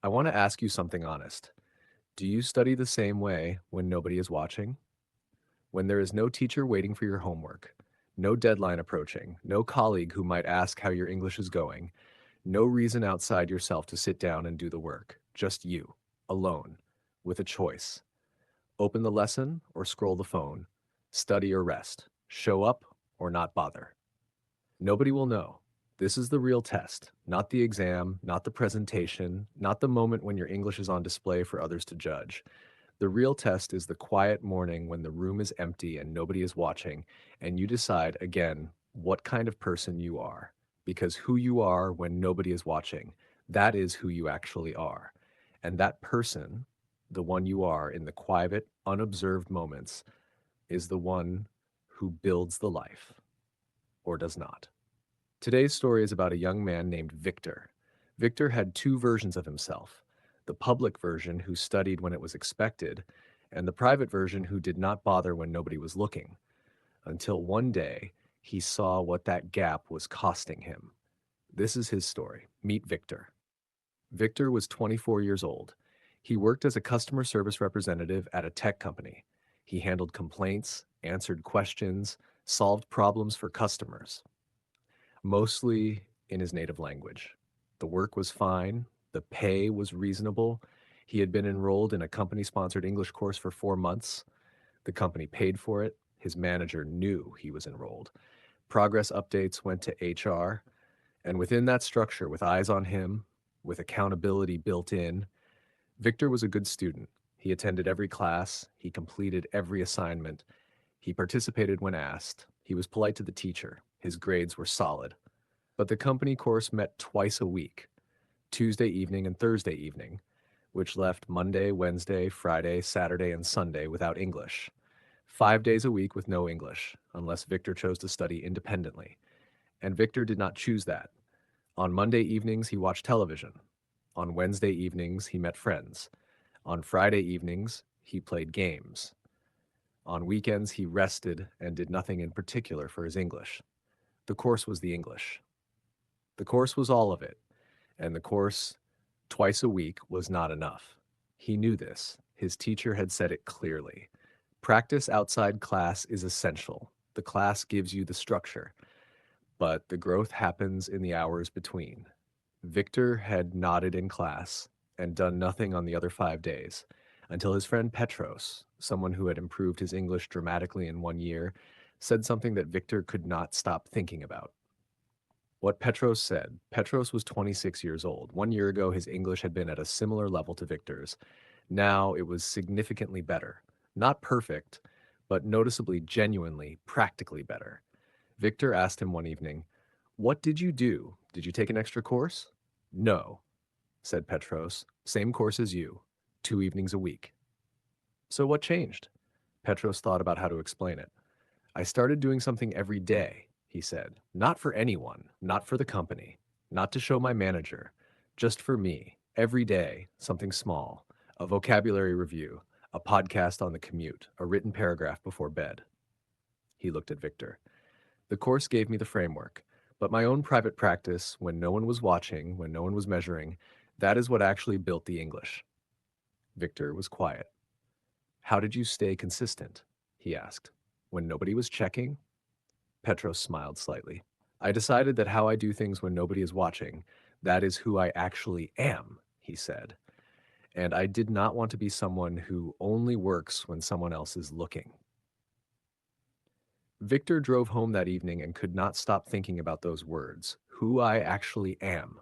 I want to ask you something honest. Do you study the same way when nobody is watching? When there is no teacher waiting for your homework, no deadline approaching, no colleague who might ask how your English is going, no reason outside yourself to sit down and do the work, just you, alone, with a choice. Open the lesson or scroll the phone, study or rest, show up or not bother. Nobody will know. This is the real test, not the exam, not the presentation, not the moment when your English is on display for others to judge. The real test is the quiet morning when the room is empty and nobody is watching, and you decide again what kind of person you are. Because who you are when nobody is watching, that is who you actually are. And that person, the one you are in the quiet, unobserved moments, is the one who builds the life or does not. Today's story is about a young man named Victor. Victor had two versions of himself: the public version who studied when it was expected, and the private version who did not bother when nobody was looking, until one day he saw what that gap was costing him. This is his story. Meet Victor. Victor was 24 years old. He worked as a customer service representative at a tech company. He handled complaints, answered questions, solved problems for customers, mostly in his native language. The work was fine, the pay was reasonable. He had been enrolled in a company sponsored English course for 4 months. The company paid for it. His manager knew he was enrolled. Progress updates went to HR, and within that structure, with eyes on him, with accountability built in, Victor was a good student. He attended every class, he completed every assignment, he participated when asked, he was polite to the teacher, his grades were solid. But the company course met twice a week, Tuesday evening and Thursday evening, which left Monday, Wednesday, Friday, Saturday, and Sunday without English. 5 days a week with no English, unless Victor chose to study independently. And Victor did not choose that. On Monday evenings, he watched television. On Wednesday evenings, he met friends. On Friday evenings, he played games. On weekends, he rested and did nothing in particular for his English. The course was the English. The course was all of it, and the course twice a week was not enough. He knew this. His teacher had said it clearly. Practice outside class is essential. The class gives you the structure, but the growth happens in the hours between. Victor had nodded in class and done nothing on the other 5 days until his friend Petros, someone who had improved his English dramatically in 1 year, said something that Victor could not stop thinking about. What Petros said: Petros was 26 years old. 1 year ago, his English had been at a similar level to Victor's. Now it was significantly better. Not perfect, but noticeably, genuinely, practically better. Victor asked him one evening, "What did you do? Did you take an extra course?" "No," said Petros. "Same course as you. 2 evenings a week." "So what changed?" Petros thought about how to explain it. "I started doing something every day," he said. "Not for anyone, not for the company, not to show my manager, just for me. Every day, something small. A vocabulary review, a podcast on the commute, a written paragraph before bed." He looked at Victor. "The course gave me the framework, but my own private practice, when no one was watching, when no one was measuring, that is what actually built the English." Victor was quiet. "How did you stay consistent?" he asked. "When nobody was checking?" Petros smiled slightly. "I decided that how I do things when nobody is watching, that is who I actually am," he said. "And I did not want to be someone who only works when someone else is looking." Victor drove home that evening and could not stop thinking about those words, who I actually am.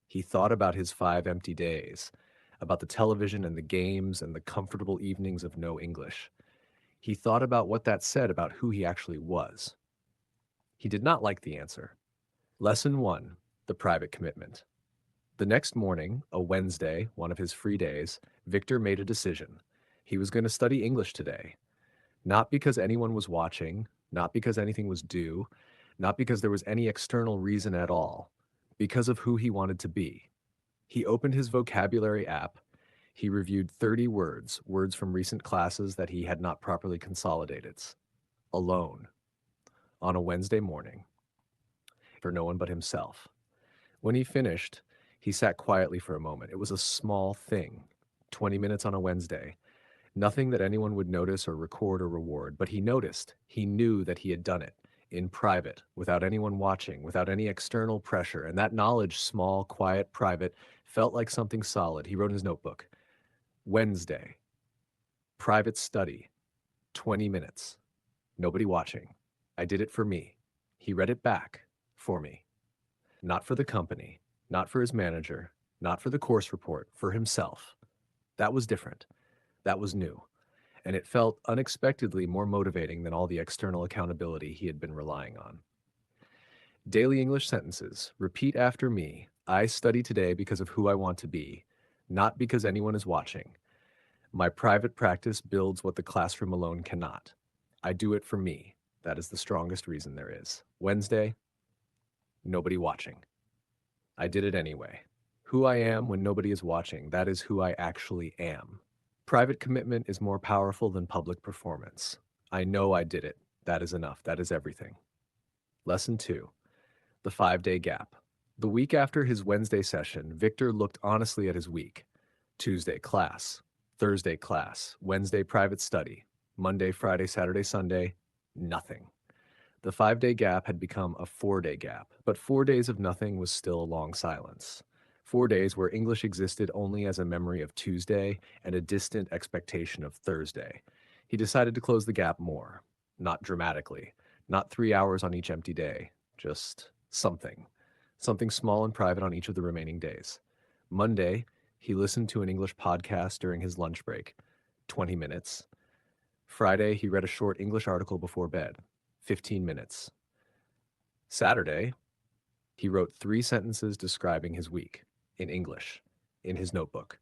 He thought about his 5 empty days, about the television and the games and the comfortable evenings of no English. He thought about what that said about who he actually was. He did not like the answer. Lesson 1: The private commitment. The next morning, a Wednesday, one of his free days, Victor made a decision. He was going to study English today. Not because anyone was watching, not because anything was due, not because there was any external reason at all, because of who he wanted to be. He opened his vocabulary app. He reviewed 30 words, words from recent classes that he had not properly consolidated. Alone, on a Wednesday morning, for no one but himself. When he finished, He sat quietly for a moment. It was a small thing, 20 minutes on a Wednesday. Nothing that anyone would notice or record or reward, but he noticed. He knew that he had done it in private, without anyone watching, without any external pressure. And that knowledge, small, quiet, private, felt like something solid. He wrote in his notebook, Wednesday, private study, 20 minutes, nobody watching. I did it for me. He read it back for me, not for the company, not for his manager, not for the course report, for himself. That was different. That was new. And it felt unexpectedly more motivating than all the external accountability he had been relying on. Daily English sentences. Repeat after me. I study today because of who I want to be, not because anyone is watching. My private practice builds what the classroom alone cannot. I do it for me. That is the strongest reason there is. Wednesday, nobody watching. I did it anyway. Who I am when nobody is watching, that is who I actually am. Private commitment is more powerful than public performance. I know I did it. That is enough. That is everything. Lesson 2. The 5-day gap. The week after his Wednesday session, Victor looked honestly at his week. Tuesday, class. Thursday, class. Wednesday, private study. Monday, Friday, Saturday, Sunday, nothing. The 5-day gap had become a 4-day gap, but 4 days of nothing was still a long silence. 4 days where English existed only as a memory of Tuesday and a distant expectation of Thursday. He decided to close the gap more. Not dramatically. Not 3 hours on each empty day. Just something. Something small and private on each of the remaining days. Monday, he listened to an English podcast during his lunch break. 20 minutes. Friday, he read a short English article before bed. 15 minutes. Saturday, he wrote 3 sentences describing his week in English in his notebook.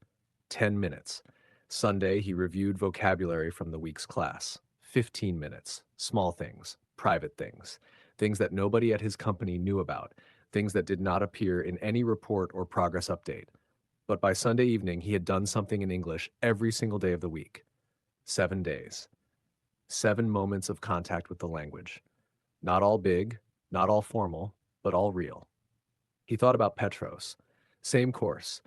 10 minutes. Sunday, he reviewed vocabulary from the week's class. 15 minutes. Small things, private things, things that nobody at his company knew about, things that did not appear in any report or progress update. But by Sunday evening, he had done something in English every single day of the week. 7 days. 7 moments of contact with the language. Not all big, not all formal, but all real. He thought about Petros. Same course,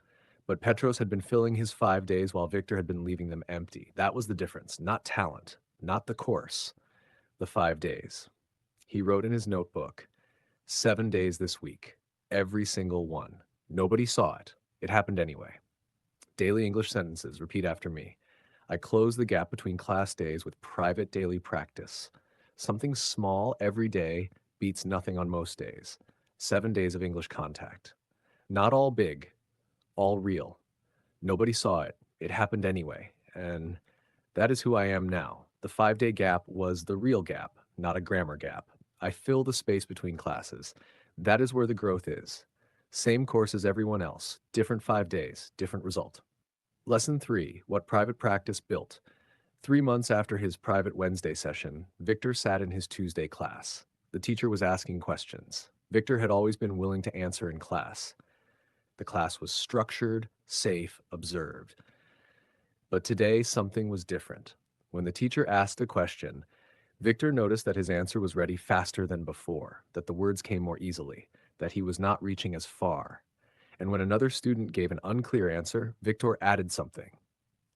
but Petros had been filling his 5 days while Victor had been leaving them empty. That was the difference. Not talent, not the course, the 5 days. He wrote in his notebook, 7 days this week, every single one. Nobody saw it. It happened anyway. Daily English sentences. Repeat after me. I close the gap between class days with private daily practice. Something small every day beats nothing on most days. 7 days of English contact. Not all big, all real. Nobody saw it. It happened anyway. And that is who I am now. The 5-day gap was the real gap, not a grammar gap. I fill the space between classes. That is where the growth is. Same course as everyone else. Different 5 days, different result. Lesson 3. What private practice built. 3 months after his private Wednesday session, Victor sat in his Tuesday class. The teacher was asking questions. Victor had always been willing to answer in class. The class was structured, safe, observed. But today, something was different. When the teacher asked a question, Victor noticed that his answer was ready faster than before, that the words came more easily, that he was not reaching as far. And when another student gave an unclear answer, Victor added something.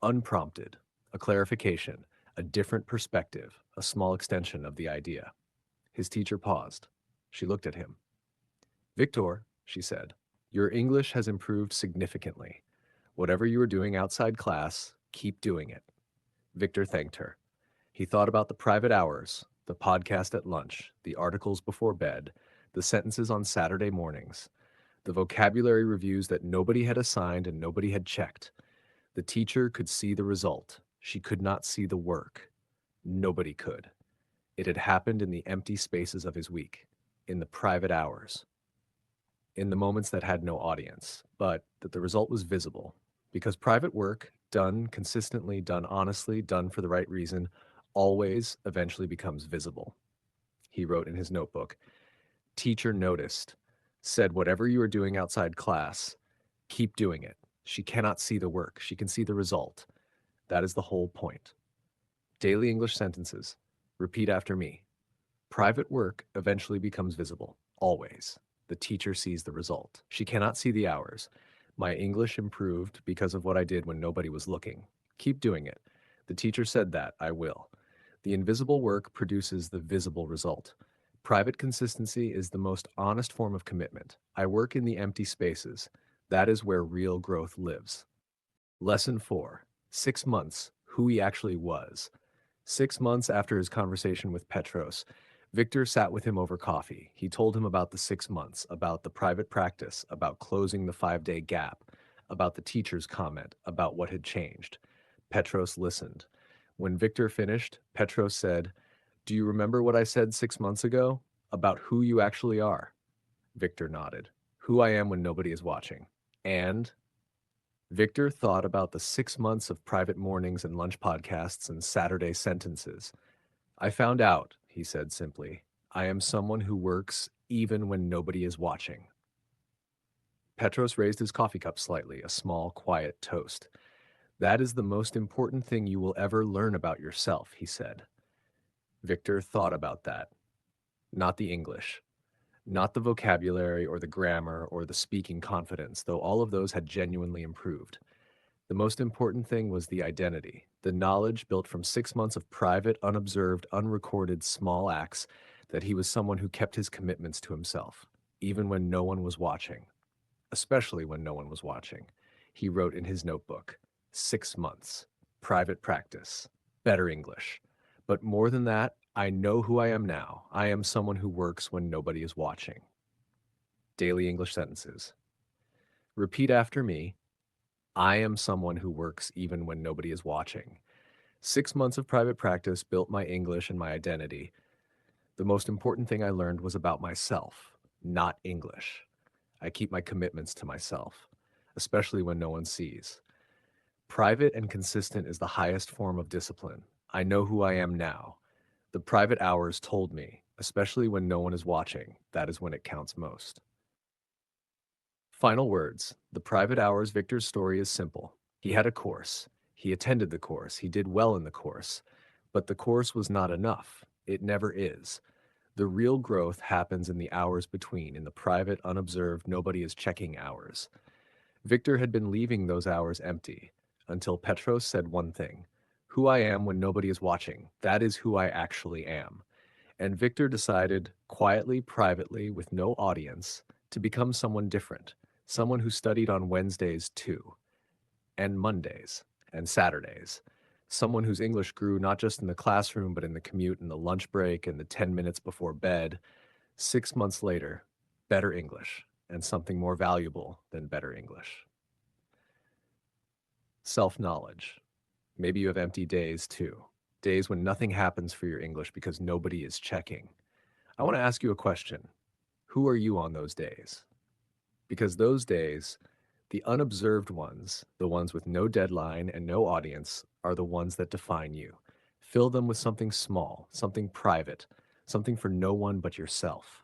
Unprompted, a clarification, a different perspective, a small extension of the idea. His teacher paused. She looked at him. Victor, she said, your English has improved significantly. Whatever you are doing outside class, keep doing it. Victor thanked her. He thought about the private hours, the podcast at lunch, the articles before bed, the sentences on Saturday mornings, the vocabulary reviews that nobody had assigned and nobody had checked. The teacher could see the result. She could not see the work. Nobody could. It had happened in the empty spaces of his week, in the private hours, in the moments that had no audience, but that the result was visible. Because private work, done consistently, done honestly, done for the right reason, always eventually becomes visible. He wrote in his notebook, teacher noticed, said whatever you are doing outside class, keep doing it. She cannot see the work. She can see the result. That is the whole point. Daily English sentences. Repeat after me. Private work eventually becomes visible. Always. The teacher sees the result. She cannot see the hours. My English improved because of what I did when nobody was looking. Keep doing it. The teacher said that. I will. The invisible work produces the visible result. Private consistency is the most honest form of commitment. I work in the empty spaces. That is where real growth lives. Lesson 4. 6 months. Who he actually was. 6 months after his conversation with Petros, Victor sat with him over coffee. He told him about the 6 months, about the private practice, about closing the 5-day gap, about the teacher's comment, about what had changed. Petros listened. When Victor finished, Petros said, "Do you remember what I said 6 months ago? About who you actually are?" Victor nodded. "Who I am when nobody is watching." And Victor thought about the 6 months of private mornings and lunch podcasts and Saturday sentences. "I found out," he said simply, "I am someone who works even when nobody is watching." Petros raised his coffee cup slightly, a small, quiet toast. "That is the most important thing you will ever learn about yourself," he said. Victor thought about that. Not the English, not the vocabulary or the grammar or the speaking confidence, though all of those had genuinely improved. The most important thing was the identity, the knowledge built from 6 months of private, unobserved, unrecorded small acts that he was someone who kept his commitments to himself, even when no one was watching, especially when no one was watching. He wrote in his notebook, 6 months, private practice, better English. But more than that, I know who I am now. I am someone who works when nobody is watching. Daily English sentences. Repeat after me. I am someone who works even when nobody is watching. 6 months of private practice built my English and my identity. The most important thing I learned was about myself, not English. I keep my commitments to myself, especially when no one sees. Private and consistent is the highest form of discipline. I know who I am now. The private hours told me, especially when no one is watching, that is when it counts most. Final words. The private hours Victor's story is simple. He had a course. He attended the course. He did well in the course. But the course was not enough. It never is. The real growth happens in the hours between, in the private, unobserved, nobody is checking hours. Victor had been leaving those hours empty until Petros said one thing: "Who I am when nobody is watching, that is who I actually am." And Victor decided, quietly, privately, with no audience, to become someone different, someone who studied on Wednesdays too, and Mondays, and Saturdays, someone whose English grew not just in the classroom, but in the commute and the lunch break and the 10 minutes before bed. 6 months later, better English, and something more valuable than better English. Self-knowledge. Maybe you have empty days too, days when nothing happens for your English because nobody is checking. I want to ask you a question. Who are you on those days? Because those days, the unobserved ones, the ones with no deadline and no audience, are the ones that define you. Fill them with something small, something private, something for no one but yourself.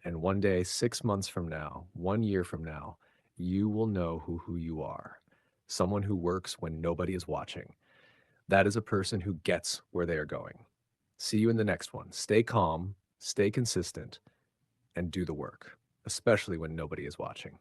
And one day, 6 months from now, 1 year from now, you will know who you are. Someone who works when nobody is watching. That is a person who gets where they are going. See you in the next one. Stay calm, stay consistent, and do the work, especially when nobody is watching.